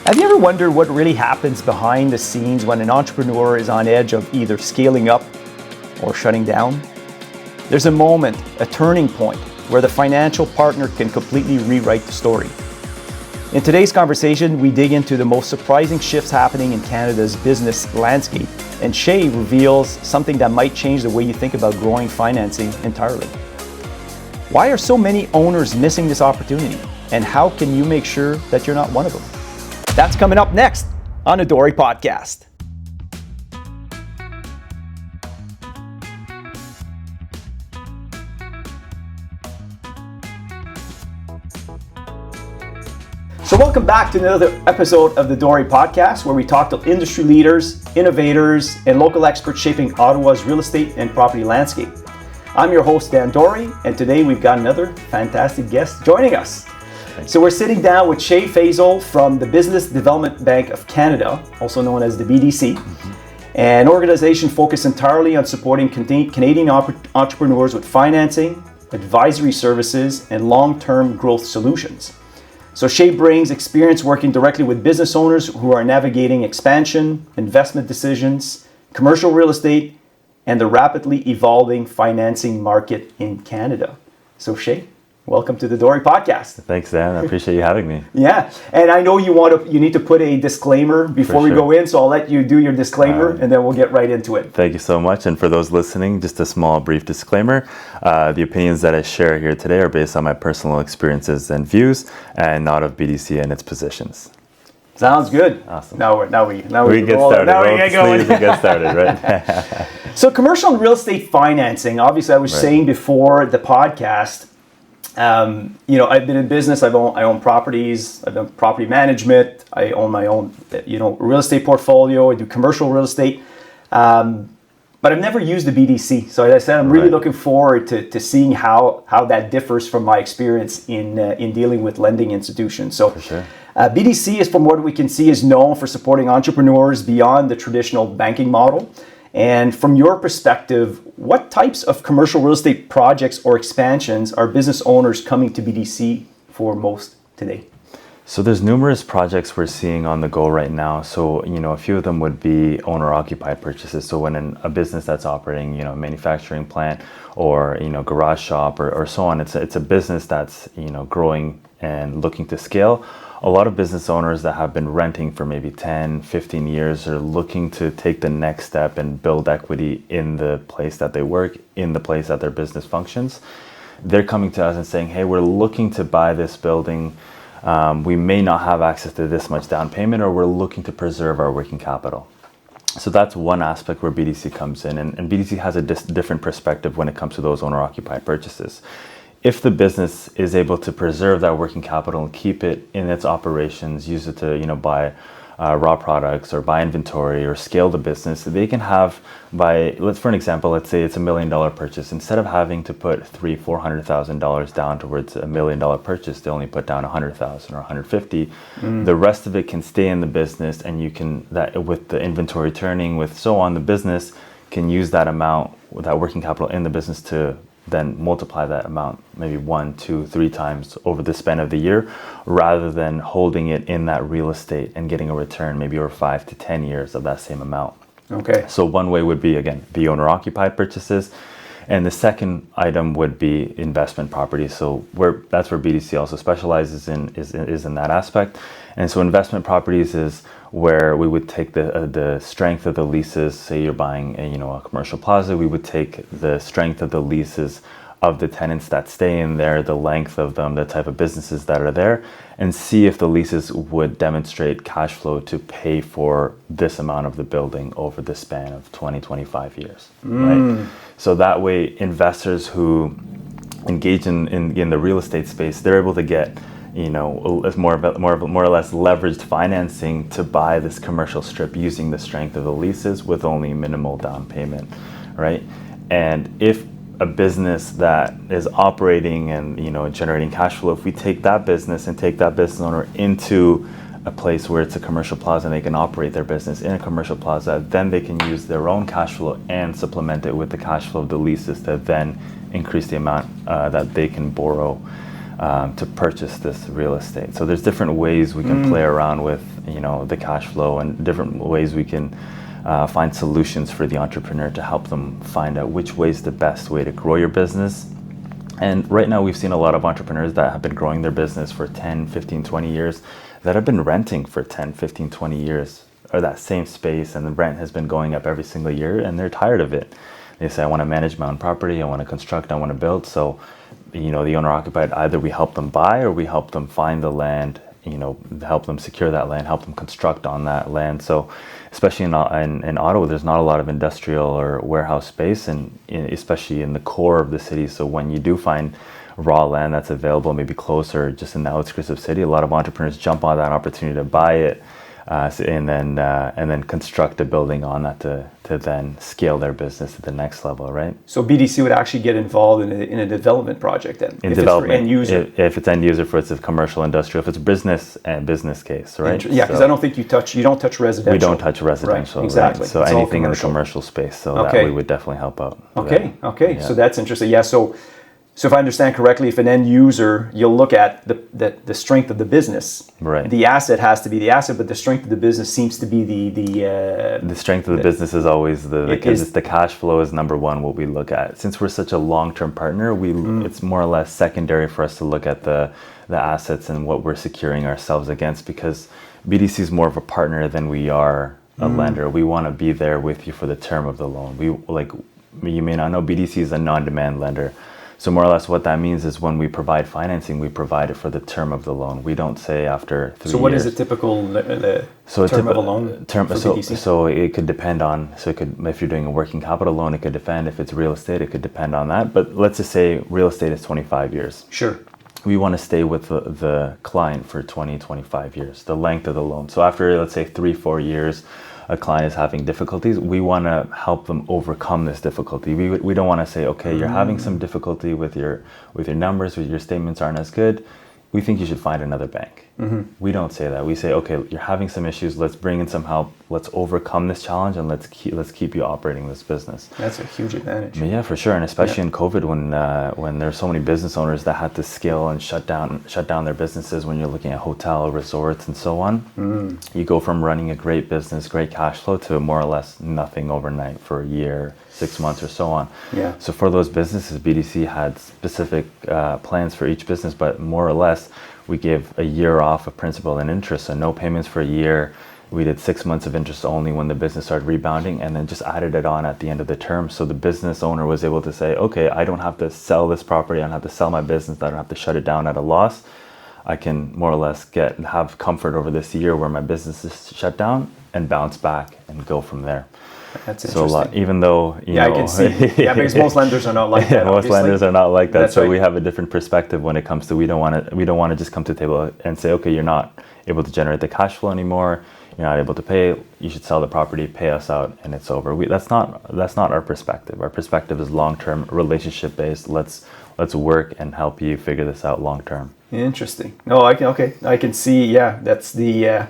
Have you ever wondered what really happens behind the scenes when an entrepreneur is on edge of either scaling up or shutting down? There's a moment, a turning point, where the financial partner can completely rewrite the story. In today's conversation, we dig into the most surprising shifts happening in Canada's business landscape, and Shay reveals something that might change the way you think about growing financing entirely. Why are so many owners missing this opportunity, and how can you make sure that you're not one of them? That's coming up next on the DORE Podcast. So welcome back to another episode of the DORE Podcast, where we talk to industry leaders, innovators, and local experts shaping Ottawa's real estate and property landscape. I'm your host, Dan Dore, and today we've got another fantastic guest joining us. So we're sitting down with Shay Faisal from the Business Development Bank of Canada, also known as the BDC, an organization focused entirely on supporting Canadian entrepreneurs with financing, advisory services, and long-term growth solutions. So Shay brings experience working directly with business owners who are navigating expansion, investment decisions, commercial real estate, and the rapidly evolving financing market in Canada. So Shay, welcome to the DORE Podcast. Thanks, Dan. I appreciate you having me. Yeah, and I know you need to put a disclaimer before we go in, so I'll let you do your disclaimer, and then we'll get right into it. Thank you so much. And for those listening, just a small, brief disclaimer. The opinions that I share here today are based on my personal experiences and views, and not of BDC and its positions. Sounds good. Awesome. Now we get started. Now we get going. Get started, right? So commercial real estate financing. Obviously, I was saying before the podcast. I've been in business. I own properties. I've done property management. I own my own, real estate portfolio. I do commercial real estate, but I've never used the BDC. So as I said, I'm really looking forward to seeing how that differs from my experience in dealing with lending institutions. So, for sure. BDC is, from what we can see, is known for supporting entrepreneurs beyond the traditional banking model. And from your perspective, what types of commercial real estate projects or expansions are business owners coming to BDC for most today? So there's numerous projects we're seeing on the go right now. So, a few of them would be owner-occupied purchases. So when a business that's operating, a manufacturing plant or, garage shop or so on, it's a business that's, growing and looking to scale. A lot of business owners that have been renting for maybe 10, 15 years are looking to take the next step and build equity in the place that they work, in the place that their business functions. They're coming to us and saying, hey, we're looking to buy this building. We may not have access to this much down payment, or we're looking to preserve our working capital. So that's one aspect where BDC comes in, and BDC has a different perspective when it comes to those owner-occupied purchases. If the business is able to preserve that working capital and keep it in its operations, use it to buy raw products or buy inventory or scale the business, they can have, for an example, let's say it's $1 million purchase. Instead of having to put $300,000-$400,000 down towards $1 million purchase, they only put down $100,000 or $150,000. The rest of it can stay in the business, and you can, that with the inventory turning, with so on, the business can use that amount, that working capital in the business, to then multiply that amount maybe 1, 2, 3 times over the span of the year, rather than holding it in that real estate and getting a return maybe over 5 to 10 years of that same amount. Okay. So one way would be, again, the owner-occupied purchases. And the second item would be investment properties. So that's where BDC also specializes in, is in that aspect. And so investment properties is where we would take the strength of the leases. Say you're buying a commercial plaza, we would take the strength of the leases of the tenants that stay in there, the length of them, the type of businesses that are there, and see if the leases would demonstrate cash flow to pay for this amount of the building over the span of 20, 25 years, right? So that way, investors who engage in the real estate space, they're able to get more or less leveraged financing to buy this commercial strip using the strength of the leases with only minimal down payment, right? And if a business that is operating and generating cash flow, if we take that business and take that business owner into a place where it's a commercial plaza and they can operate their business in a commercial plaza, then they can use their own cash flow and supplement it with the cash flow of the leases to then increase the amount that they can borrow to purchase this real estate. So there's different ways we can play around with, the cash flow, and different ways we can find solutions for the entrepreneur to help them find out which way is the best way to grow your business. And right now we've seen a lot of entrepreneurs that have been growing their business for 10, 15, 20 years that have been renting for 10, 15, 20 years, or that same space, and the rent has been going up every single year, and they're tired of it. They say, I want to manage my own property, I want to construct, I want to build. So, the owner-occupied, either we help them buy or we help them find the land, help them secure that land, help them construct on that land. So especially in Ottawa, there's not a lot of industrial or warehouse space, and especially in the core of the city. So when you do find raw land that's available, maybe closer, just in the outskirts of the city, a lot of entrepreneurs jump on that opportunity to buy it, and then construct a building on that to then scale their business to the next level, right? So BDC would actually get involved in a development project then, in if development, it's for end user. If it's end user, for it's a commercial, industrial, if it's business and business case, right? Yeah, because I don't think you don't touch residential. We don't touch residential, right? Exactly. Right? So it's anything in the commercial space, so that we would definitely help out. Okay. Yeah. So that's interesting. Yeah. So if I understand correctly, if an end user, you'll look at the strength of the business. Right. The asset has to be the asset, but the strength of the business seems to be the strength of the business is always the cash flow is number one, what we look at. Since we're such a long-term partner, it's more or less secondary for us to look at the assets and what we're securing ourselves against, because BDC is more of a partner than we are a lender. We want to be there with you for the term of the loan. You may not know, BDC is a non-demand lender. So more or less what that means is when we provide financing, we provide it for the term of the loan. We don't say after 3 years. So what is a typical term of a loan for BDC? So it could depend on, if you're doing a working capital loan, it could depend. If it's real estate, it could depend on that. But let's just say real estate is 25 years. Sure. We want to stay with the client for 20, 25 years, the length of the loan. So after, let's say 3-4 years, a client is having difficulties, we want to help them overcome this difficulty. We don't want to say, okay, you're having some difficulty with your numbers, with your statements aren't as good. We think you should find another bank. We don't say that. We say, okay, you're having some issues. Let's bring in some help. Let's overcome this challenge, and let's keep you operating this business. That's a huge advantage. But yeah, for sure, and especially in COVID, when there's so many business owners that had to scale and shut down their businesses. When you're looking at hotel, resorts, and so on, you go from running a great business, great cash flow, to more or less nothing overnight for a year, 6 months, or so on. Yeah. So for those businesses, BDC had specific plans for each business, but more or less, we give a year off of principal and interest, so no payments for a year. We did 6 months of interest only when the business started rebounding, and then just added it on at the end of the term. So the business owner was able to say, okay, I don't have to sell this property, I don't have to sell my business, I don't have to shut it down at a loss. I can more or less have comfort over this year where my business is shut down, and bounce back and go from there. That's so interesting. Even though I can see. Yeah, because most lenders are not like that. Most lenders are not like that. That's so right. We have a different perspective when it comes to we don't want to just come to the table and say, okay, you're not able to generate the cash flow anymore. You're not able to pay. You should sell the property, pay us out, and it's over. That's not our perspective. Our perspective is long-term, relationship-based. Let's work and help you figure this out long-term. Interesting. No, I can see. Yeah, that's you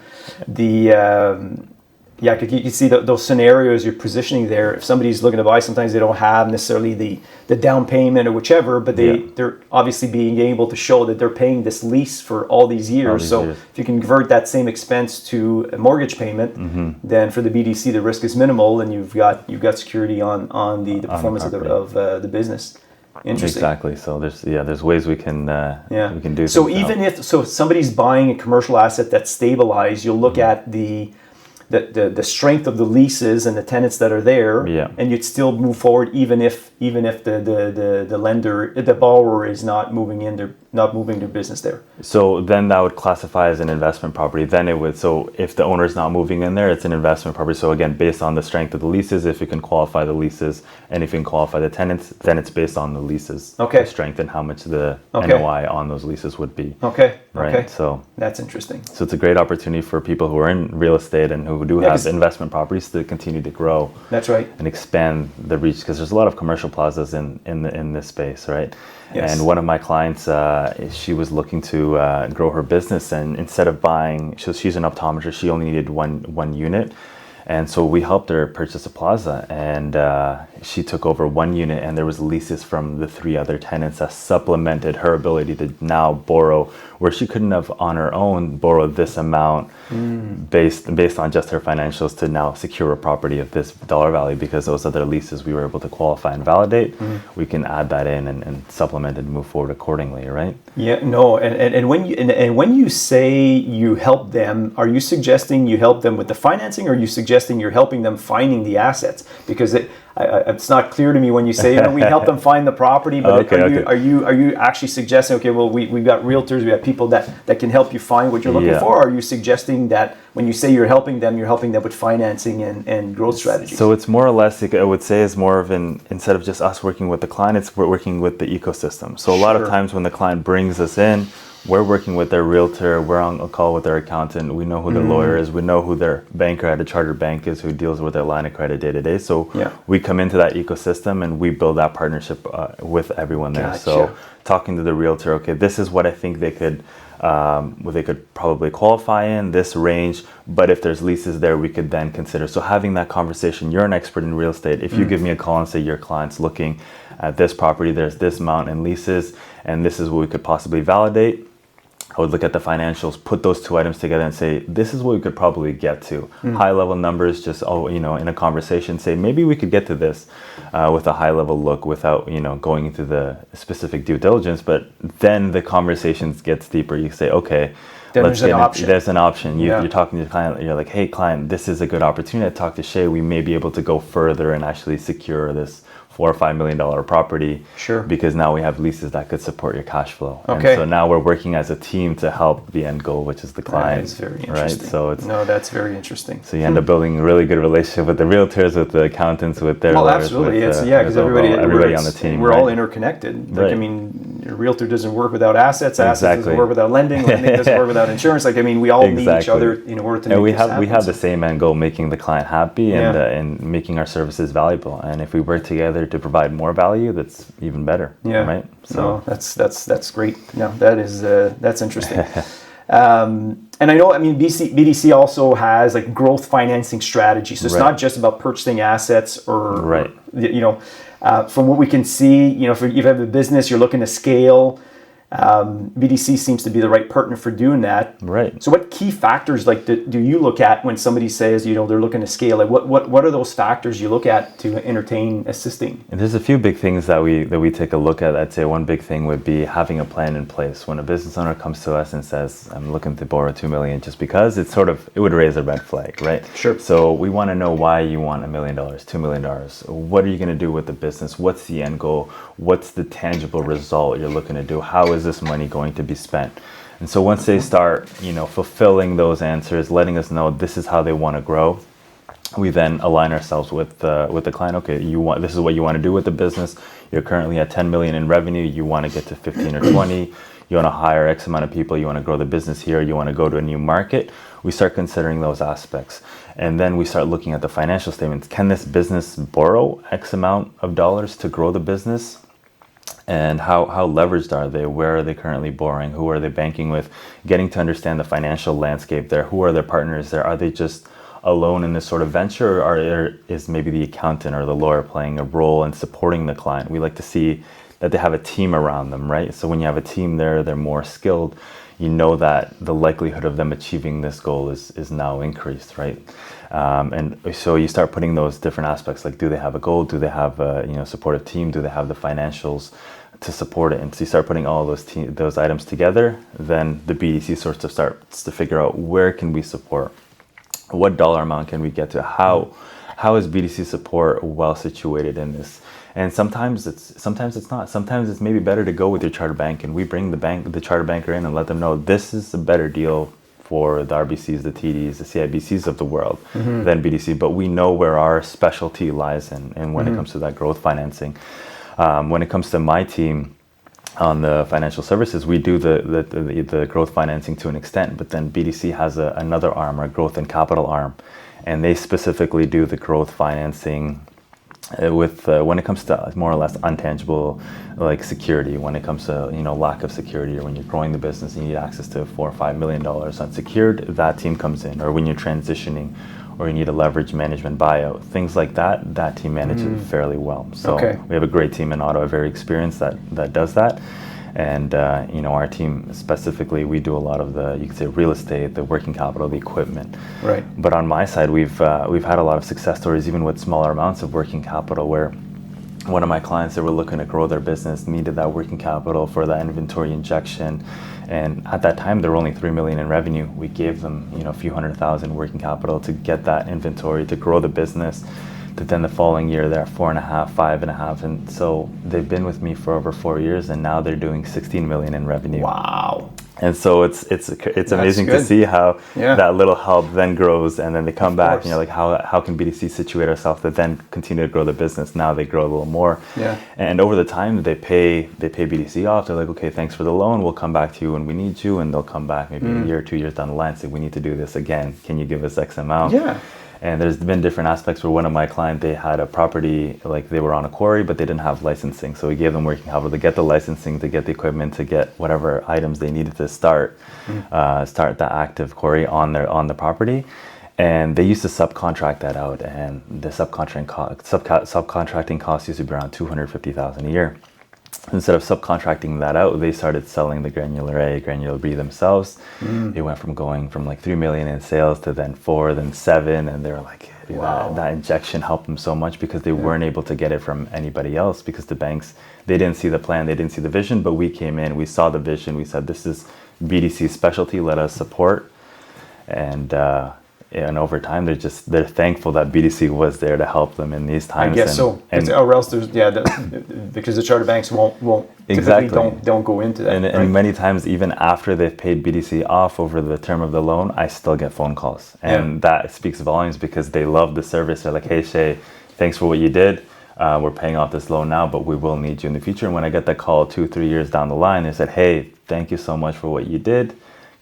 can see those scenarios you're positioning there. If somebody's looking to buy, sometimes they don't have necessarily the down payment or whichever, but they're obviously being able to show that they're paying this lease for all these years. If you can convert that same expense to a mortgage payment, then for the BDC the risk is minimal, and you've got security on the performance of the business. Interesting. Exactly. So there's ways we can do. So even if somebody's buying a commercial asset that's stabilized, you'll look at the strength of the leases and the tenants that are there, and you'd still move forward even if the lender, the borrower, is not moving their business there. So then that would classify as an investment property. Then it would. So if the owner is not moving in there, it's an investment property. So again, based on the strength of the leases, if you can qualify the leases, and if you can qualify the tenants, then it's based on the leases, the strength, and how much the NOI on those leases would be. Right. So that's interesting. So it's a great opportunity for people who are in real estate and who do have investment properties to continue to grow. That's right. And expand the reach, because there's a lot of commercial plazas in this space, right? Yes. And one of my clients, she was looking to grow her business, and instead of buying, she's an optometrist, she only needed one unit. And so we helped her purchase a plaza, and she took over one unit, and there was leases from the 3 other tenants that supplemented her ability to now borrow, where she couldn't have on her own borrowed this amount based on just her financials to now secure a property of this dollar value, because those other leases we were able to qualify and validate. We can add that in and supplement and move forward accordingly, right? Yeah, no, and when you say you help them, are you suggesting you help them with the financing, or are you suggesting you're helping them finding the assets? Because it's not clear to me when you say, we help them find the property, but are you actually suggesting, okay, well, we've got realtors, we have people that can help you find what you're looking for? Or are you suggesting that when you say you're helping them with financing and growth strategies? So it's more or less, I would say, is more of instead of just us working with the client, we're working with the ecosystem. So a lot of times when the client brings us in, we're working with their realtor, we're on a call with their accountant, we know who their lawyer is, we know who their banker at a chartered bank is, who deals with their line of credit day to day. So we come into that ecosystem and we build that partnership with everyone there. So talking to the realtor, okay, this is what I think they could probably qualify in this range, but if there's leases there, we could then consider. So having that conversation, you're an expert in real estate. If you give me a call and say your client's looking at this property, there's this amount in leases, and this is what we could possibly validate, I would look at the financials, put those 2 items together and say, this is what we could probably get to. High level numbers, just, in a conversation, say, maybe we could get to this with a high level look without, going into the specific due diligence. But then the conversations gets deeper. You say, okay, there's an option. You're talking to the client, you're like, hey client, this is a good opportunity. I talked to Shay, we may be able to go further and actually secure this $4 or $5 million property, because now we have leases that could support your cash flow. Okay. And so now we're working as a team to help the end goal, which is the client. That's very interesting. Right? So that's very interesting. So you end up building a really good relationship with the realtors, with the accountants, with their lawyers. Absolutely. Because everybody on the team. We're all interconnected. Like, a realtor doesn't work without assets. Assets doesn't work without lending. Lending doesn't work without insurance. We all need each other in order to make this happen. We have the same end goal, making the client happy and making our services valuable. And if we work together to provide more value, that's even better. Right. So that's great. No, that's interesting. And I know, BDC also has growth financing strategies. So it's not just about purchasing assets or from what we can see, if you have a business, you're looking to scale. BDC seems to be the right partner for doing that. Right. So what key factors do you look at when somebody says, they're looking to scale? What are those factors you look at to entertain assisting? And there's a few big things that we take a look at. I'd say one big thing would be having a plan in place. When a business owner comes to us and says, I'm looking to borrow $2 million, just because it would raise a red flag, right? Sure. So we want to know why you want $1 million, $2 million. What are you going to do with the business? What's the end goal? What's the tangible result you're looking to do? How is this money going to be spent? And so once they start, fulfilling those answers, letting us know this is how they want to grow, we then align ourselves with the client. Okay, this is what you want to do with the business. You're currently at 10 million in revenue. You want to get to 15 or 20. You want to hire X amount of people. You want to grow the business here. You want to go to a new market. We start considering those aspects. And then we start looking at the financial statements. Can this business borrow X amount of dollars to grow the business? And how leveraged are they? Where are they currently borrowing? Who are they banking with? Getting to understand the financial landscape there. Who are their partners there? Are they just alone in this sort of venture, or is maybe the accountant or the lawyer playing a role in supporting the client? We like to see that they have a team around them, right? So when you have a team there, they're more skilled. You know that the likelihood of them achieving this goal is now increased, right? And so you start putting those different aspects, like do they have a goal? Do they have a supportive team? Do they have the financials to support it? And so you start putting all those items together, then the BDC sort of starts to figure out where can we support? What dollar amount can we get to? How is BDC support well situated in this? And sometimes it's not. Sometimes it's maybe better to go with your charter bank, and we bring the charter banker in and let them know this is a better deal for the RBCs, the TDs, the CIBCs of the world than BDC. But we know where our specialty lies in when it comes to that growth financing. When it comes to my team on the financial services, we do the growth financing to an extent, but then BDC has another arm, or growth and capital arm, and they specifically do the growth financing with when it comes to more or less untangible, like security. When it comes to lack of security, or when you're growing the business and you need access to $4 or $5 million unsecured, that team comes in. Or when you're transitioning, or you need a leverage management buyout, things like that, that team manages it fairly well. So we have a great team in Ottawa, very experienced, that does that. And our team specifically, we do a lot of the, you could say, real estate, the working capital, the equipment. Right. But on my side, we've had a lot of success stories, even with smaller amounts of working capital, where one of my clients that were looking to grow their business needed that working capital for that inventory injection. And at that time, there were only $3 million in revenue. We gave them, a few $100,000 working capital to get that inventory, to grow the business. But then the following year, they're at 4.5, 5.5, and so they've been with me for over 4 years, and now they're doing $16 million in revenue. Wow! And so it's amazing to see how that little help then grows, and then they come back, and you're like, how can BDC situate ourselves to then continue to grow the business? Now they grow a little more, and over the time they pay BDC off. They're like, okay, thanks for the loan. We'll come back to you when we need you, and they'll come back maybe a year, 2 years down the line, and say, we need to do this again. Can you give us X amount? Yeah. And there's been different aspects where one of my clients, they had a property, like they were on a quarry, but they didn't have licensing. So we gave them working capital to get the licensing, to get the equipment, to get whatever items they needed to start the active quarry on the property. And they used to subcontract that out, and the subcontracting costs used to be around $250,000 a year. Instead of subcontracting that out, they started selling the granular A, granular B themselves. It went from going from like $3 million in sales to then 4, then 7, and they were like, that injection helped them so much because they weren't able to get it from anybody else, because the banks, they didn't see the plan, they didn't see the vision, but we came in, we saw the vision, we said, this is BDC's specialty, let us support. And over time, they're thankful that BDC was there to help them in these times. I guess or else there's because the charter banks won't typically don't go into that. And many times, even after they've paid BDC off over the term of the loan, I still get phone calls, and that speaks volumes because they love the service. They're like, hey Shay, thanks for what you did. We're paying off this loan now, but we will need you in the future. And when I get that call 2-3 years down the line, they said, hey, thank you so much for what you did.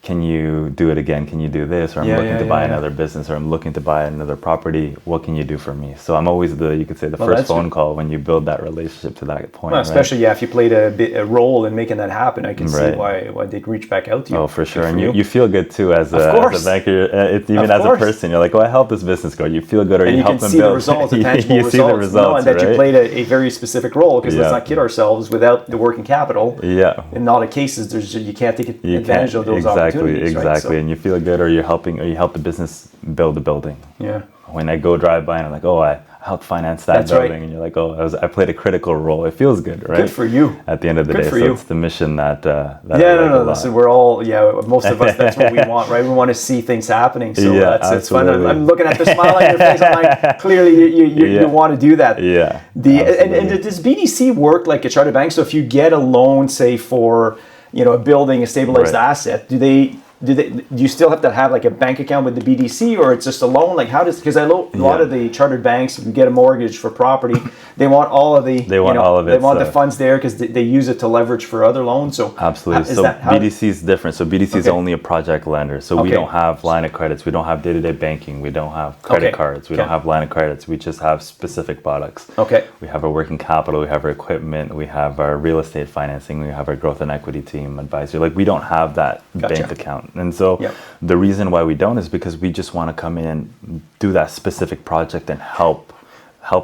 Can you do it again? Can you do this? Or I'm looking to buy another business, or I'm looking to buy another property. What can you do for me? So I'm always the first phone call when you build that relationship to that point. Well, especially if you played a role in making that happen, I can see why they'd reach back out to you. Oh, for sure. And you feel good too as a banker. Even as a person, you're like, I helped this business grow. You feel good, or you help them build. And you can see the results, the tangible results. See the results, and that you played a very specific role, because let's not kid ourselves, without the working capital, in a lot of cases, you can't take advantage of those opportunities. Exactly. And you feel good, or you help the business build the building. Yeah. When I go drive by and I'm like, I helped finance that building, and you're like, I played a critical role. It feels good, right? Good for you. At the end of the day, it's the mission that. Listen, we're all most of us. That's what we want, right? We want to see things happening. So it's fun. I'm looking at the smile on your face. I'm like, clearly you want to do that. Yeah. And does BDC work like a charter bank? So if you get a loan, say for a building, a stabilized asset, do you still have to have like a bank account with the BDC, or it's just a loan? Like how does, because I know a lot of the chartered banks, if you get a mortgage for property, they want all of the they want the funds there because they use it to leverage for other loans. So absolutely. So BDC is different. So BDC is only a project lender. So we don't have line of credits. We don't have day-to-day banking. We don't have credit cards. We don't have line of credits. We just have specific products. Okay. We have our working capital. We have our equipment. We have our real estate financing. We have our growth and equity team advisor. Like we don't have that bank account. And so the reason why we don't is because we just want to come in and do that specific project and help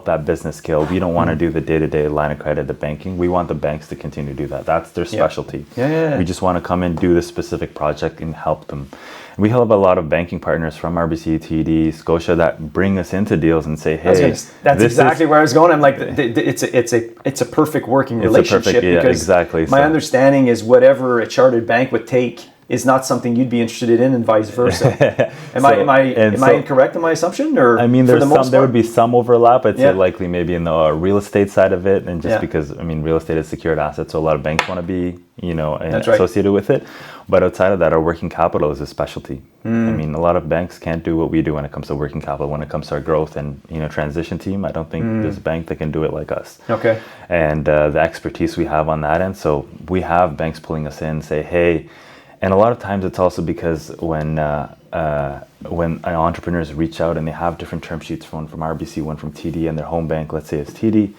that business scale. We don't want to do the day-to-day line of credit, the banking. We want the banks to continue to do that. That's their specialty. We just want to come in, do this specific project and help them. We have a lot of banking partners from RBC, TD, Scotia that bring us into deals and say, hey, that's exactly where I was going. I'm like, it's a perfect working relationship. Because my understanding is whatever a chartered bank would take is not something you'd be interested in, and vice versa. Am I incorrect in my assumption? Or I mean, there would be some overlap. I'd say likely maybe in the real estate side of it, and just because real estate is secured assets, so a lot of banks want to be associated with it. But outside of that, our working capital is a specialty. I mean, a lot of banks can't do what we do when it comes to working capital. When it comes to our growth and transition team, I don't think there's a bank that can do it like us. Okay. And the expertise we have on that end, so we have banks pulling us in and say, hey. And a lot of times it's also because when entrepreneurs reach out and they have different term sheets, one from RBC, one from TD, and their home bank, let's say it's TD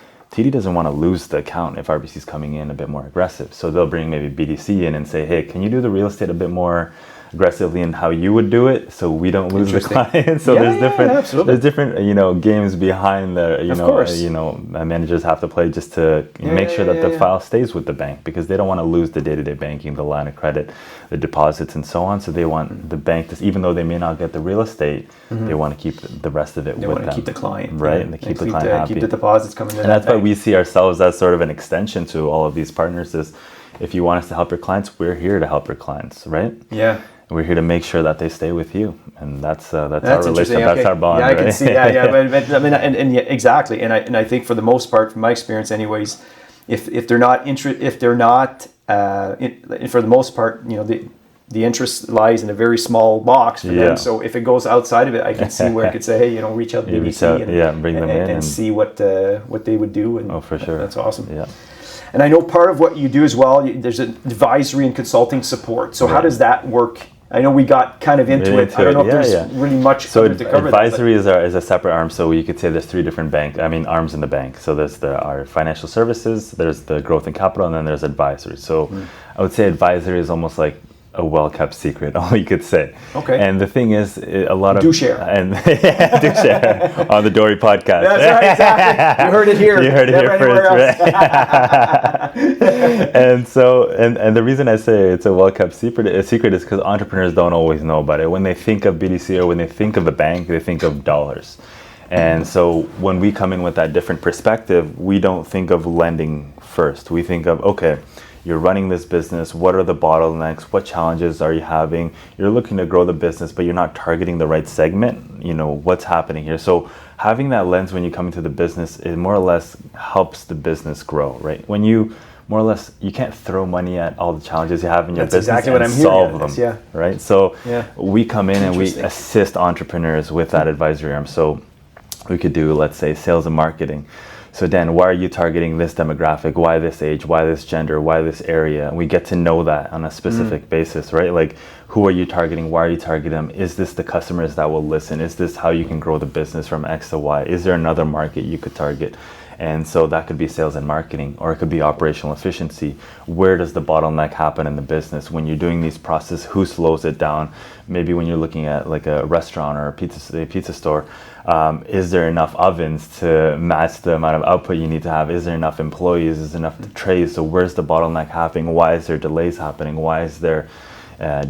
doesn't want to lose the account if RBC is coming in a bit more aggressive. So they'll bring maybe BDC in and say, hey, can you do the real estate a bit more aggressively in how you would do it, so we don't lose the client. So there's different games behind the managers have to play just to make sure that the file stays with the bank, because they don't want to lose the day-to-day banking, the line of credit, the deposits, and so on. So they want the bank to, even though they may not get the real estate, they want to keep the rest of it with them. They want to keep the client, right? And they keep the client happy. Keep the deposits coming in. And that's why we see ourselves as sort of an extension to all of these partners. Is if you want us to help your clients, we're here to help your clients, right? Yeah. We're here to make sure that they stay with you, and that's our relationship. That's our bond. Yeah, I right? can see. But I mean, and exactly. And I think for the most part, from my experience, anyways, if they're not for the most part, the interest lies in a very small box for them. So if it goes outside of it, I can see where it could say, hey, reach out to BDC bring them in and see what they would do. And for sure, that's awesome. Yeah. And I know part of what you do as well, there's an advisory and consulting support. So how does that work? I know we got kind of into it. I don't know if there's really much to cover. Advisory is a separate arm. So you could say there's three different arms in the bank. So there's our financial services, there's the growth and capital, and then there's advisory. So I would say advisory is almost like a well-kept secret, all you could say. Okay. And the thing is, a lot of... Do share. And do share on the DORE Podcast. That's right, exactly. You heard it here. You heard it here first, right? And the reason I say it's a well-kept secret is because entrepreneurs don't always know about it. When they think of BDC or when they think of a bank, they think of dollars. And so when we come in with that different perspective, we don't think of lending first. We think of, okay, you're running this business. What are the bottlenecks? What challenges are you having? You're looking to grow the business, but you're not targeting the right segment. What's happening here? So having that lens when you come into the business, it more or less helps the business grow, right? When you more or less, you can't throw money at all the challenges you have in your business and solve them, right? So we come in and we assist entrepreneurs with that advisory arm. So we could do, let's say, sales and marketing. So Dan, why are you targeting this demographic? Why this age? Why this gender? Why this area? And we get to know that on a specific basis, right? Like, who are you targeting? Why are you targeting them? Is this the customers that will listen? Is this how you can grow the business from X to Y? Is there another market you could target? And so that could be sales and marketing, or it could be operational efficiency. Where does the bottleneck happen in the business? When you're doing these processes, who slows it down? Maybe when you're looking at like a restaurant or a pizza store, is there enough ovens to match the amount of output you need to have? Is there enough employees? Is there enough trays? So where's the bottleneck happening? Why is there delays happening? Why is there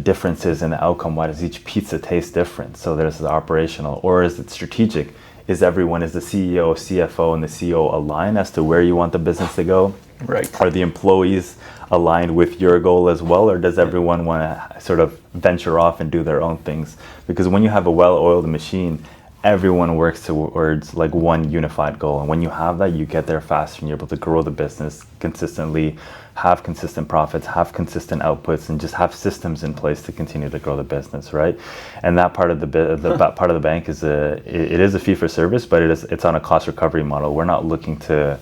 differences in the outcome? Why does each pizza taste different? So there's the operational, or is it strategic? Is the CEO, CFO, and the CEO aligned as to where you want the business to go? Right. Are the employees aligned with your goal as well, or does everyone want to sort of venture off and do their own things? Because when you have a well-oiled machine, everyone works towards like one unified goal. And when you have that, you get there faster and you're able to grow the business consistently, have consistent profits, have consistent outputs, and just have systems in place to continue to grow the business, right? And that part of the part of the bank is it is a fee for service, but it's on a cost recovery model. We're not looking to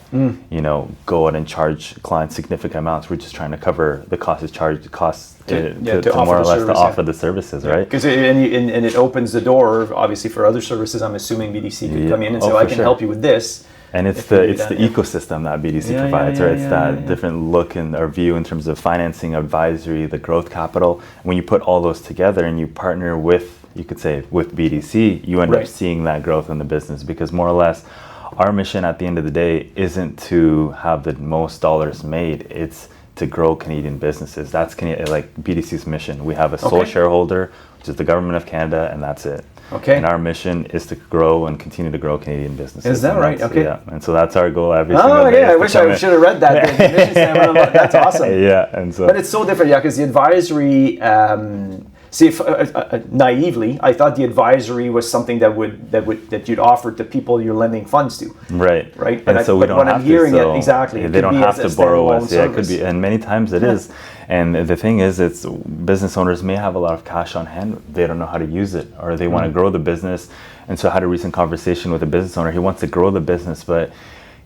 go out and charge clients significant amounts. We're just trying to cover the costs to more or less to offer the services, right? Because it opens the door, obviously, for other services. I'm assuming BDC could come in and say, I can help you with this. And it's the ecosystem that BDC provides, right? It's that different look or view in terms of financing, advisory, the growth capital. When you put all those together and you partner with, you could say, with BDC, you end up seeing that growth in the business, because more or less, our mission at the end of the day isn't to have the most dollars made. It's to grow Canadian businesses. That's like BDC's mission. We have a sole shareholder, which is the government of Canada, and that's it. Okay. And our mission is to grow and continue to grow Canadian businesses. Is that right? Okay. Yeah. And so that's our goal every single day. I wish I should have read that. The mission statement. That's awesome. Yeah. And so. But it's so different, because the advisory. Naively, I thought the advisory was something that you'd offer to people you're lending funds to. Right. And so we don't have to. Exactly. They don't have to borrow us. Yeah, it could be, and many times it is. And the thing is, it's business owners may have a lot of cash on hand. They don't know how to use it, or they want to grow the business. And so I had a recent conversation with a business owner. He wants to grow the business, but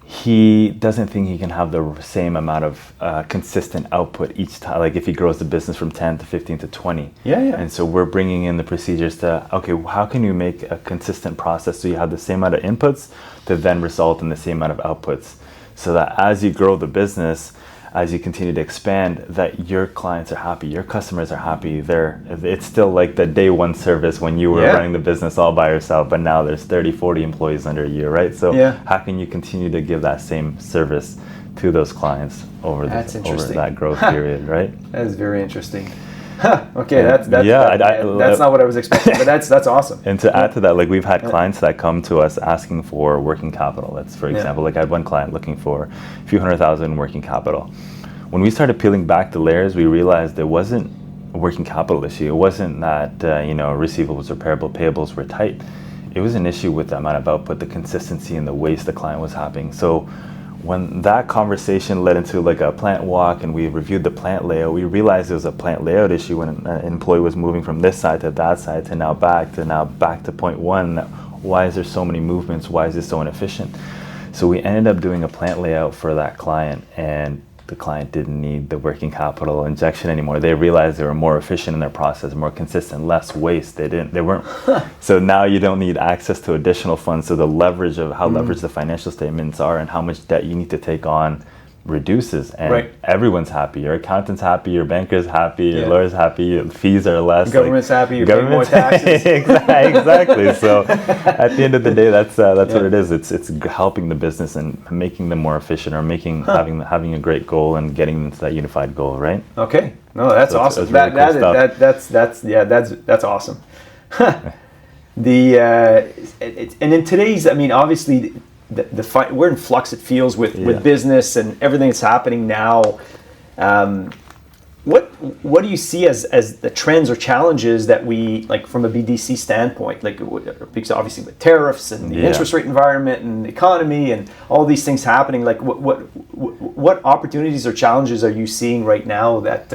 he doesn't think he can have the same amount of consistent output each time. Like if he grows the business from 10 to 15 to 20. And so we're bringing in the procedures to, okay, how can you make a consistent process so you have the same amount of inputs to then result in the same amount of outputs? So that as you grow the business, as you continue to expand, that your clients are happy, your customers are happy. It's still like the day one service when you were running the business all by yourself, but now there's 30, 40 employees under you, right? So how can you continue to give that same service to those clients over that growth period, right? That is very interesting. Okay, that's not what I was expecting, but that's awesome. And to add to that, like we've had clients that come to us asking for working capital. That's, for example, like I had one client looking for a few $100,000 in working capital. When we started peeling back the layers, we realized it wasn't a working capital issue. It wasn't that receivables or payables were tight. It was an issue with the amount of output, the consistency, and the waste the client was having. So when that conversation led into like a plant walk and we reviewed the plant layout, we realized it was a plant layout issue when an employee was moving from this side to that side to now back to point one. Why is there so many movements? Why is this so inefficient? So we ended up doing a plant layout for that client, and the client didn't need the working capital injection anymore. They realized they were more efficient in their process, more consistent, less waste. They weren't. So now you don't need access to additional funds. So the leverage of how leveraged the financial statements are and how much debt you need to take on reduces, and everyone's happy. Your accountant's happy, your banker's happy, your lawyer's happy, your fees are less. Government's happy, you're paying more taxes. Exactly. So at the end of the day, that's what it is. It's helping the business and making them more efficient, or having a great goal and getting them to that unified goal, right? Okay. No, that's awesome. That's really cool. That's awesome. And in today's, I mean, obviously, we're in flux, it feels, with business and everything that's happening now. What do you see as the trends or challenges that we, like from a BDC standpoint, like because obviously with tariffs and the interest rate environment and the economy and all these things happening, like what opportunities or challenges are you seeing right now that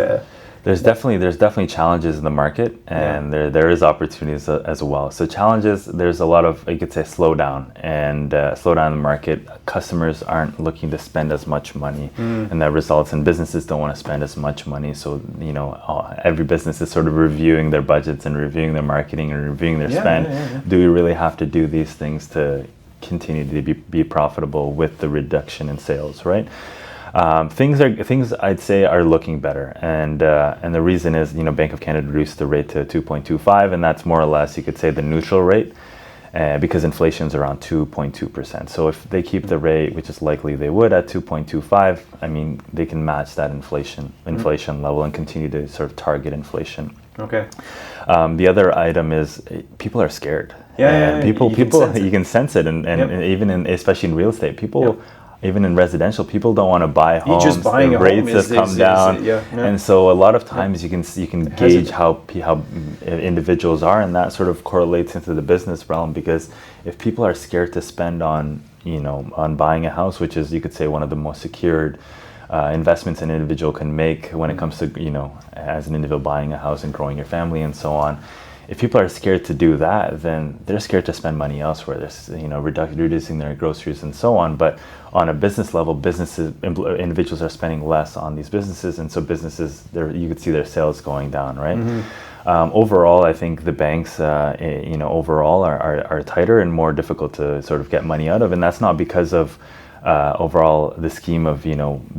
There's definitely challenges in the market, and there is opportunities as well. So challenges, there's a lot of, you could say, slowdown in the market. Customers aren't looking to spend as much money, and that results in businesses don't want to spend as much money. So every business is sort of reviewing their budgets and reviewing their marketing and reviewing their spend. Do we really have to do these things to continue to be profitable with the reduction in sales, right? Things I'd say are looking better, and the reason is Bank of Canada reduced the rate to 2.25, and that's more or less, you could say, the neutral rate, because inflation's around 2.2%. So if they keep the rate, which is likely they would, at 2.25, I mean, they can match that inflation level and continue to sort of target inflation. Okay. The other item is people are scared. People you can sense it, and even especially in real estate, people. Even in residential, people don't want to buy homes. Just buying the rates have come down, and so a lot of times you can gauge how individuals are, and that sort of correlates into the business realm, because if people are scared to spend on buying a house, which is, you could say, one of the most secured investments an individual can make when it comes to as an individual buying a house and growing your family and so on. If people are scared to do that, then they're scared to spend money elsewhere. They're reducing their groceries and so on. But on a business level, individuals are spending less on these businesses, and so businesses, you could see their sales going down, right? Overall, I think the banks, overall are tighter and more difficult to sort of get money out of, and that's not because of overall the scheme of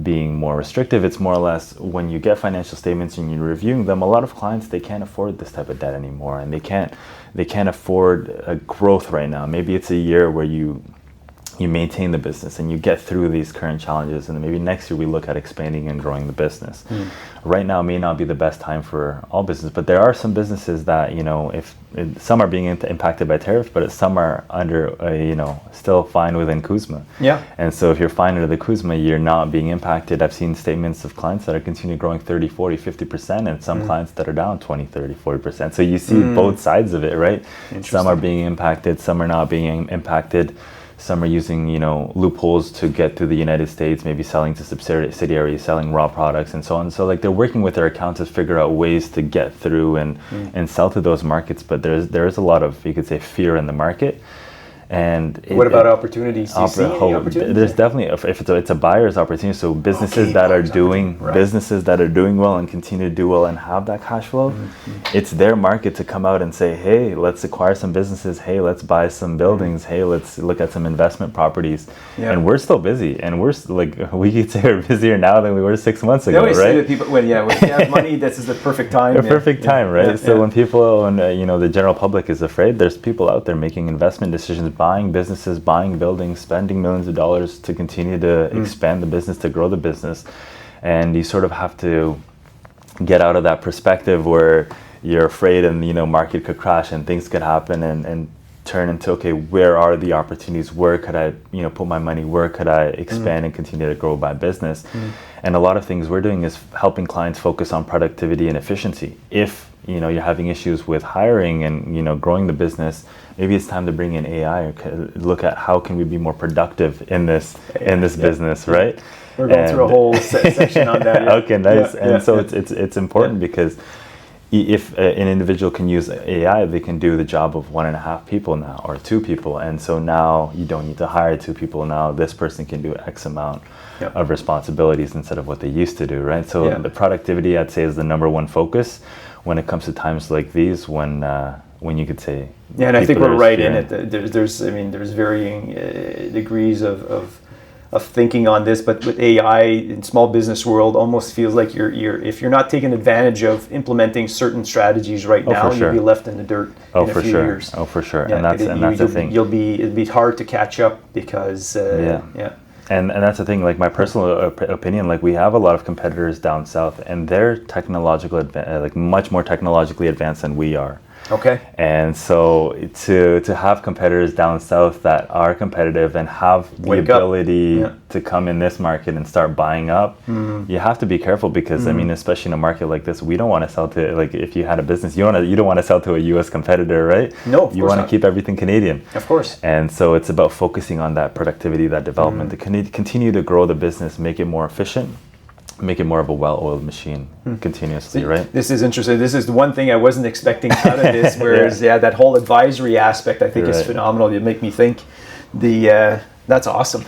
being more restrictive. It's more or less, when you get financial statements and you're reviewing them, a lot of clients, they can't afford this type of debt anymore, and they can't afford a growth right now. Maybe it's a year where you maintain the business and you get through these current challenges, and then maybe next year we look at expanding and growing the business. Right now may not be the best time for all business, but there are some businesses that some are being impacted by tariffs, but some are under still fine within CUSMA. And so if you're fine under the CUSMA, you're not being impacted. I've seen statements of clients that are continuing growing 30, 40, 50%, and some clients that are down 20, 30, 40%. So you see both sides of it, right? Some are being impacted, some are not being impacted. Some are using, loopholes to get to the United States, maybe selling to subsidiaries, selling raw products and so on. So they're working with their accountants to figure out ways to get through and sell to those markets. But there is a lot of, you could say, fear in the market. And what about opportunities? Do you see any opportunities? There's definitely, if it's a buyer's opportunity, so businesses that are doing well and continue to do well and have that cash flow, it's their market to come out and say, hey, let's acquire some businesses. Hey, let's buy some buildings. Hey, let's look at some investment properties. Yeah. And we're still busy, and we're we could say we're busier now than we were 6 months ago, right? Say that people, when you have money, this is the perfect time. Perfect time, right? Yeah, so when people, the general public is afraid, there's people out there making investment decisions, buying businesses, buying buildings, spending millions of dollars to continue to expand the business, to grow the business. And you sort of have to get out of that perspective where you're afraid and, market could crash and things could happen and turn into, okay, where are the opportunities? Where could I, put my money? Where could I expand and continue to grow my business? And a lot of things we're doing is helping clients focus on productivity and efficiency. If, you're having issues with hiring and, growing the business, maybe it's time to bring in AI or look at how can we be more productive in this business, right? We're going through a whole section on that. Okay, nice. So it's important because if an individual can use AI, they can do the job of 1.5 people now or 2 people. And so now you don't need to hire 2 people. Now this person can do X amount of responsibilities instead of what they used to do, right? So the productivity, I'd say, is the number one focus when it comes to times like these when you could say... Yeah, and I think we're right in it. There's varying degrees of thinking on this, but with AI in small business world, almost feels like you're if you're not taking advantage of implementing certain strategies right now, you'll be left in the dirt in a few years. Oh, for sure. Yeah, and that's the thing. It'll be hard to catch up because And that's the thing, like my personal opinion, like we have a lot of competitors down south and they're much more technologically advanced than we are. Okay. And so to have competitors down south that are competitive and have the ability to come in this market and start buying up, you have to be careful because especially in a market like this, we don't want to sell to, like if you had a business, you don't want to sell to a US competitor, right? No, you want to keep everything Canadian. Of course. And so it's about focusing on that productivity, that development, to continue to grow the business, make it more efficient, make it more of a well-oiled machine continuously. See, right? This is interesting. This is the one thing I wasn't expecting out of this, whereas that whole advisory aspect I think is phenomenal. You make me think that's awesome.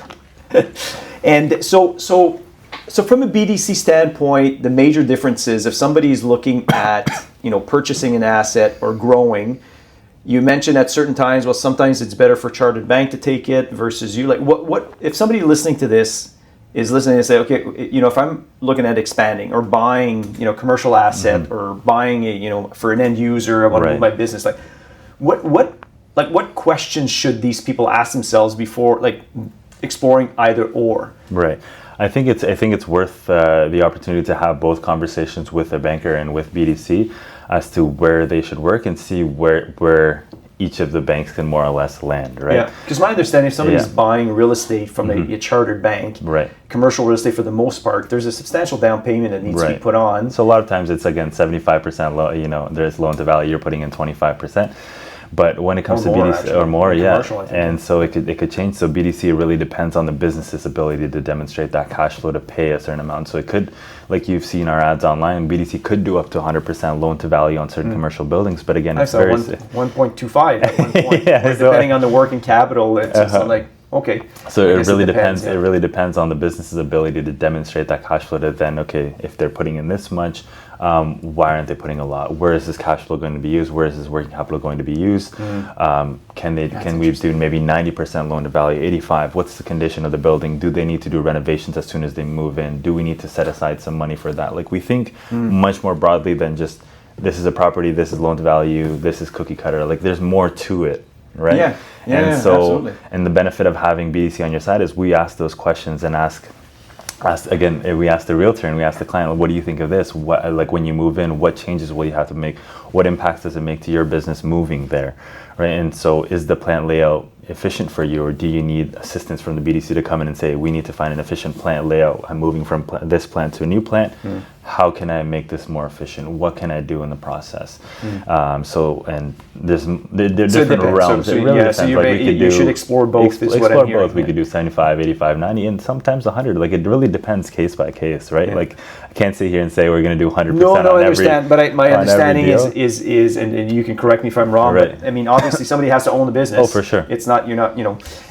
And so from a BDC standpoint, the major difference is if somebody is looking at, purchasing an asset or growing, you mentioned at certain times, well, sometimes it's better for Chartered Bank to take it versus you. Like what if somebody listening to this is listening and say, okay, if I'm looking at expanding or buying, commercial asset or buying for an end user, I want to move my business. Like, what questions should these people ask themselves before exploring either or? Right. I think it's worth the opportunity to have both conversations with a banker and with BDC as to where they should work and see where each of the banks can more or less land, right? Yeah, because my understanding, if somebody's buying real estate from a chartered bank, commercial real estate for the most part, there's a substantial down payment that needs to be put on. So a lot of times it's, again, 75% low, there's loan to value, you're putting in 25%. But when it comes to BDC, actually, or more, and so it could change. So BDC really depends on the business's ability to demonstrate that cash flow to pay a certain amount. So it could, like you've seen our ads online, BDC could do up to 100% loan to value on certain commercial buildings. But again, it's very 1.25 at one point, depending on the working capital. It's okay. So it really depends. It really depends on the business's ability to demonstrate that cash flow. To then, okay, if they're putting in this much, why aren't they putting a lot? Where is this cash flow going to be used? Where is this working capital going to be used? Can we do maybe 90% loan to value, 85? What's the condition of the building? Do they need to do renovations as soon as they move in? Do we need to set aside some money for that? Like we think much more broadly than just this is a property, this is loan to value, this is cookie cutter. Like there's more to it. Right? And so, absolutely. And the benefit of having BDC on your side is we ask those questions and we ask the realtor and we ask the client, what do you think of this? What, like when you move in, what changes will you have to make? What impacts does it make to your business moving there? Right? And so is the plant layout efficient for you, or do you need assistance from the BDC to come in and say, we need to find an efficient plant layout. I'm moving from this plant to a new plant. how can I make this more efficient? What can I do in the process? And there's different realms. So, it really depends. So you should explore both. Explore both. We could do 75, 85, 90, and sometimes 100. Like, it really depends case by case, right? Like, I can't sit here and say we're going to do 100% No, on I understand. But my understanding is, and you can correct me if I'm wrong. Right. But I mean, obviously, somebody has to own the business. Oh, for sure. It's not, you're not,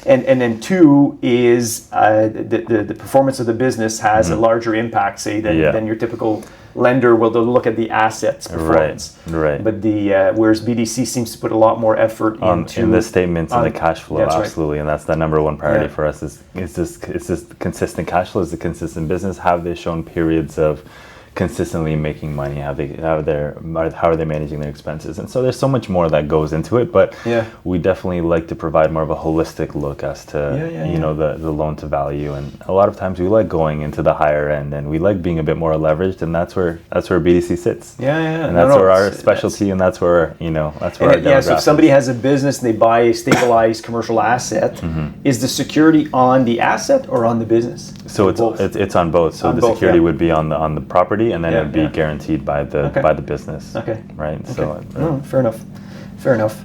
and then two is the performance of the business has a larger impact, say, than your typical lender will look at the assets performance. Right. But whereas BDC seems to put a lot more effort in the statements and the cash flow, absolutely, right. And that's the number one priority for us. Is this consistent cash flow? Is the consistent business? Have they shown periods of consistently making money? How are they managing their expenses? And so there's so much more that goes into it, but we definitely like to provide more of a holistic look as to the loan to value. And a lot of times we like going into the higher end, and we like being a bit more leveraged, and that's where BDC sits. And that's where our specialty, and that's where that's where our demographic. So if somebody has a business and they buy a stabilized commercial asset, is the security on the asset or on the business? So it's on both. So the security would be on the property, and then it would be guaranteed by the business. Okay. Right. Okay. So fair enough.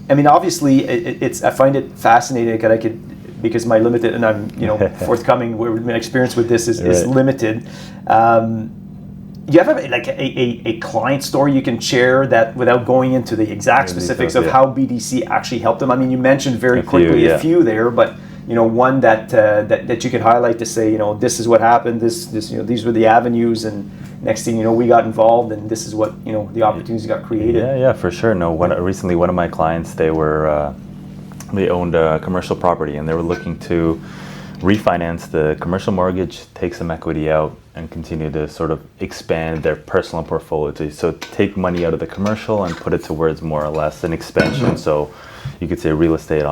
I mean, obviously, I find it fascinating because my limited, and I'm forthcoming. My experience with this is limited. Do you have a client story you can share that without going into the exact specifics of how BDC actually helped them? I mean, you mentioned very quickly a few there, but one that you could highlight to say, this is what happened. These were the avenues, and next thing we got involved, and this is what the opportunities got created. Yeah, for sure. No, recently one of my clients, they owned a commercial property, and they were looking to refinance the commercial mortgage, take some equity out, and continue to sort of expand their personal portfolio. So take money out of the commercial and put it towards more or less an expansion. So you could say real estate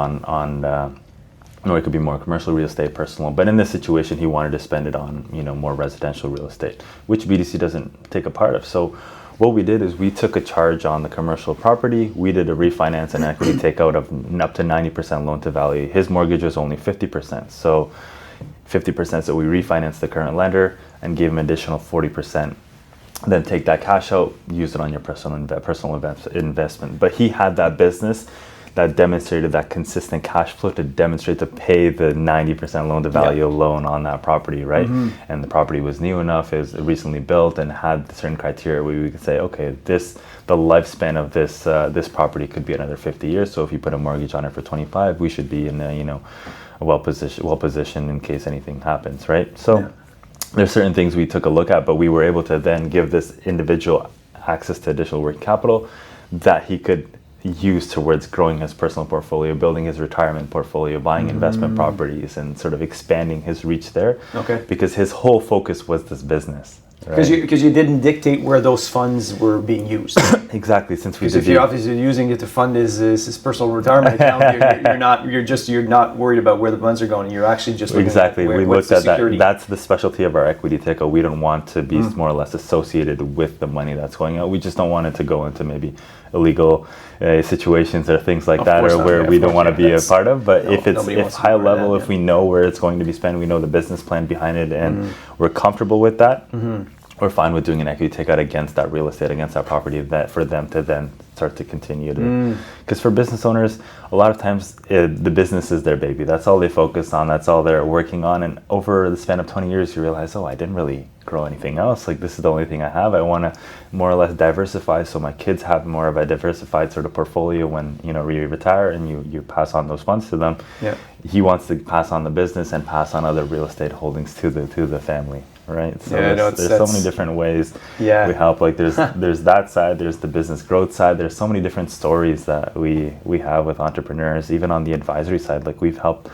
or it could be more commercial real estate, personal. But in this situation, he wanted to spend it on more residential real estate, which BDC doesn't take a part of. So what we did is we took a charge on the commercial property. We did a refinance and equity takeout of up to 90% loan to value. His mortgage was only 50%. So 50%, so we refinanced the current lender and gave him additional 40%. Then take that cash out, use it on your personal investment. But he had that business that demonstrated that consistent cash flow to demonstrate to pay the 90% loan to value loan on that property, right? And the property was new enough, it was recently built, and had certain criteria where we could say, okay, the lifespan of this property could be another 50 years. So if you put a mortgage on it for 25, we should be in a well positioned in case anything happens, right? So there's certain things we took a look at, but we were able to then give this individual access to additional working capital that he could use towards growing his personal portfolio, building his retirement portfolio, buying investment properties, and sort of expanding his reach there. Okay. Because his whole focus was this business. Because you didn't dictate where those funds were being used. Exactly, since we did. Because if you're obviously using it to fund his personal retirement account, you're not worried about where the funds are going. You're actually just looking at we looked at that. That's the specialty of our equity takeout. We don't want to be more or less associated with the money that's going out. We just don't want it to go into maybe illegal situations or things like that, or where we don't want to be a part of. But if it's high level, if we know where it's going to be spent, we know the business plan behind it, and we're comfortable with that. We're fine with doing an equity takeout against that real estate, against that property, that for them to then start to continue to. Because for business owners, a lot of times the business is their baby. That's all they focus on. That's all they're working on. And over the span of 20 years, you realize, I didn't really grow anything else. Like, this is the only thing I have. I want to more or less diversify, so my kids have more of a diversified sort of portfolio when we retire and you pass on those funds to them. He wants to pass on the business and pass on other real estate holdings to the family. Right, so there's so many different ways we help. Like there's that side, there's the business growth side. There's so many different stories that we have with entrepreneurs. Even on the advisory side, like we've helped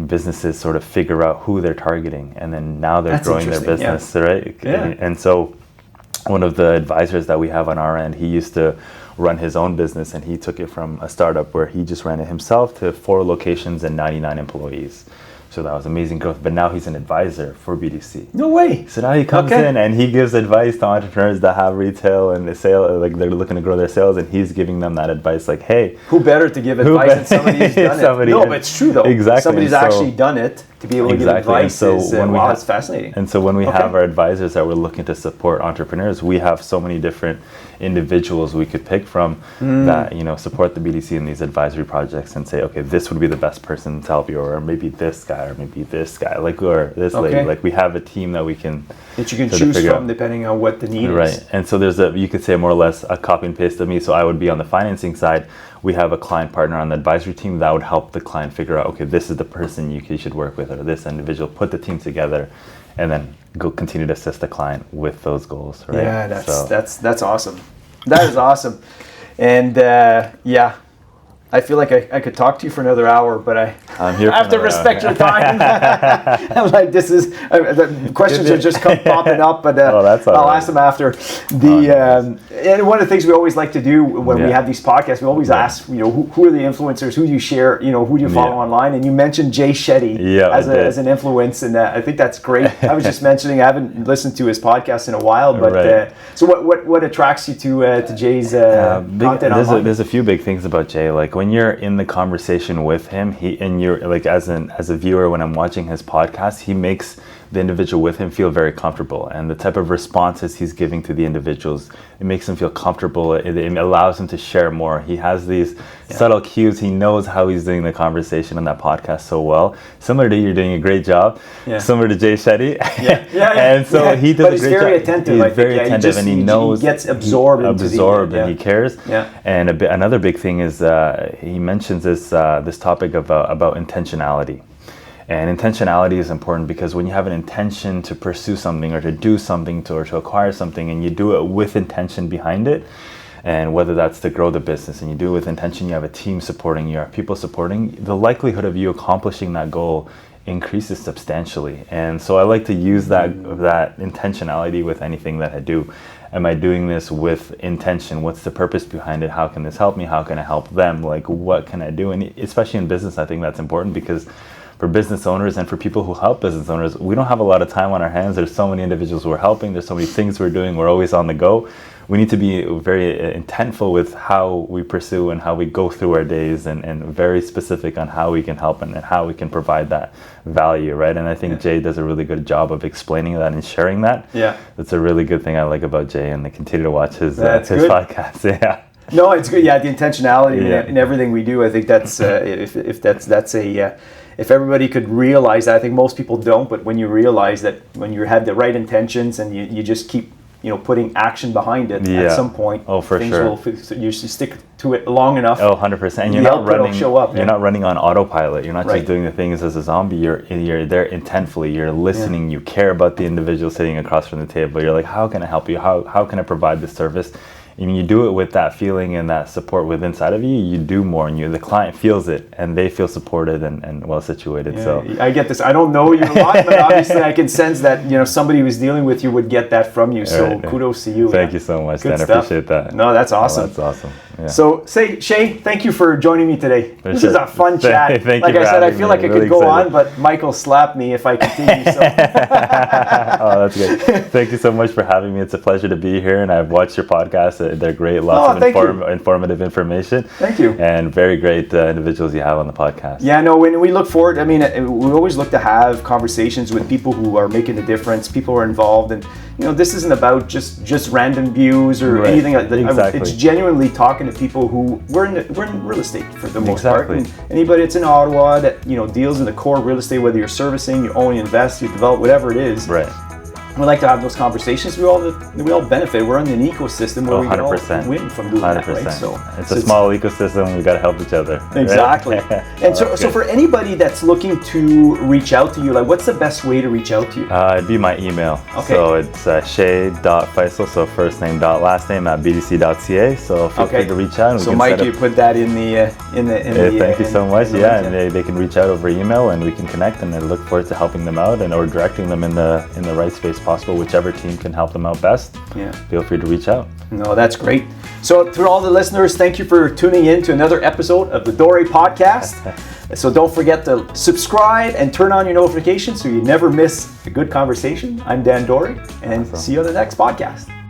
businesses sort of figure out who they're targeting, and then now they're growing their business, right? And so one of the advisors that we have on our end, he used to run his own business, and he took it from a startup where he just ran it himself to 4 locations and 99 employees. So that was amazing growth. But now he's an advisor for BDC. No way. So now he comes in and he gives advice to entrepreneurs that have retail and they sale, like they're looking to grow their sales, and he's giving them that advice like, hey. Who better to give advice than somebody who's done it? No, but it's true though. Exactly. Somebody's actually done it to be able to give advice. So it's fascinating. And so when we have our advisors that we're looking to support entrepreneurs, we have so many different individuals we could pick from that, you know, support the BDC in these advisory projects and say, okay, this would be the best person to help you, or maybe this guy, or maybe this guy, like, or this lady. Like, we have a team that we can that you can choose from depending on what the need is. Right. And so there's you could say more or less a copy and paste of me. So I would be on the financing side. We have a client partner on the advisory team that would help the client figure out, okay, this is the person you should work with, or this individual. Put the team together, and then go continue to assist the client with those goals. Right? Yeah, that's awesome. That is awesome. And I feel like I could talk to you for another hour, but I'm here. I have to respect your time. I'm like, the questions are just come popping up, but I'll ask them after. And one of the things we always like to do when we have these podcasts, we always ask, you know, who are the influencers? Who do you share? You know, who do you follow online? And you mentioned Jay Shetty as an influence, and I think that's great. I was just mentioning I haven't listened to his podcast in a while, but so what attracts you to Jay's content online? There's a few big things about Jay, like when you're in the conversation with him, you're like as a viewer, when I'm watching his podcast, he makes the individual with him feel very comfortable, and the type of responses he's giving to the individuals, it makes him feel comfortable. It allows him to share more. He has these subtle cues. He knows how he's doing the conversation on that podcast so well. Similar to you, you're doing a great job. Similar to Jay Shetty. And so he does a great job. He's very attentive. He's very attentive, and he knows. He gets absorbed and he cares. And another big thing is he mentions this topic about intentionality. And intentionality is important because when you have an intention to pursue something, or to do something, or to acquire something, and you do it with intention behind it, and whether that's to grow the business and you do it with intention, you have a team supporting you, have people supporting, the likelihood of you accomplishing that goal increases substantially. And so I like to use that intentionality with anything that I do. Am I doing this with intention? What's the purpose behind it? How can this help me? How can I help them? Like, what can I do? And especially in business, I think that's important, because for business owners and for people who help business owners, we don't have a lot of time on our hands. There's so many individuals we're helping. There's so many things we're doing. We're always on the go. We need to be very intentful with how we pursue and how we go through our days, and very specific on how we can help and how we can provide that value, right? And I think Jay does a really good job of explaining that and sharing that. That's a really good thing I like about Jay, and I continue to watch his podcast. No, it's good. The intentionality in everything we do. I think that's if everybody could realize that. I think most people don't, but when you realize that, when you have the right intentions and you just keep putting action behind it, at some point, you stick to it long enough. 100%. And you're not running on autopilot. You're not just doing the things as a zombie. You're there intentfully. You're listening. You care about the individual sitting across from the table. You're like, how can I help you? How can I provide this service? And you do it with that feeling and that support within inside of you, you do more, and the client feels it, and they feel supported and well situated. So I get this. I don't know you a lot, but obviously I can sense that somebody who's dealing with you would get that from you. So kudos to you. Thank you so much, Dan. I appreciate that. No, that's awesome. That's awesome. Yeah. So, Shay, thank you for joining me today. This is a fun chat. Thank like you I said, I feel like I could go on, but Michael slapped me if I continue. So. Oh, that's good. Thank you so much for having me. It's a pleasure to be here, and I've watched your podcast. They're great. Lots of informative information. Thank you. And very great individuals you have on the podcast. Yeah, no, when we look forward, I mean, we always look to have conversations with people who are making a difference, people who are involved, and this isn't about just random views or anything like that. Exactly. It's genuinely talking to people who we're in real estate for the most part. And anybody that's in Ottawa that deals in the core real estate, whether you're servicing, you own, you invest, you develop, whatever it is. Right. We like to have those conversations. We all benefit. We're in an ecosystem where we can all win from doing that, right? So it's a small ecosystem. We got to help each other. Exactly. Right? And so for anybody that's looking to reach out to you, like, what's the best way to reach out to you? It'd be my email. Okay. So it's Shay.Faisal, so first name dot last name at bdc.ca. So feel free to reach out. So Mike, you put that in the thank you so much. And they can reach out over email, and we can connect, and I look forward to helping them out or directing them in the right space possible. Whichever team can help them out best, feel free to reach out. No, that's great. So to all the listeners, thank you for tuning in to another episode of the DORE Podcast. So don't forget to subscribe and turn on your notifications so you never miss a good conversation. I'm Dan Dore, and see you on the next podcast.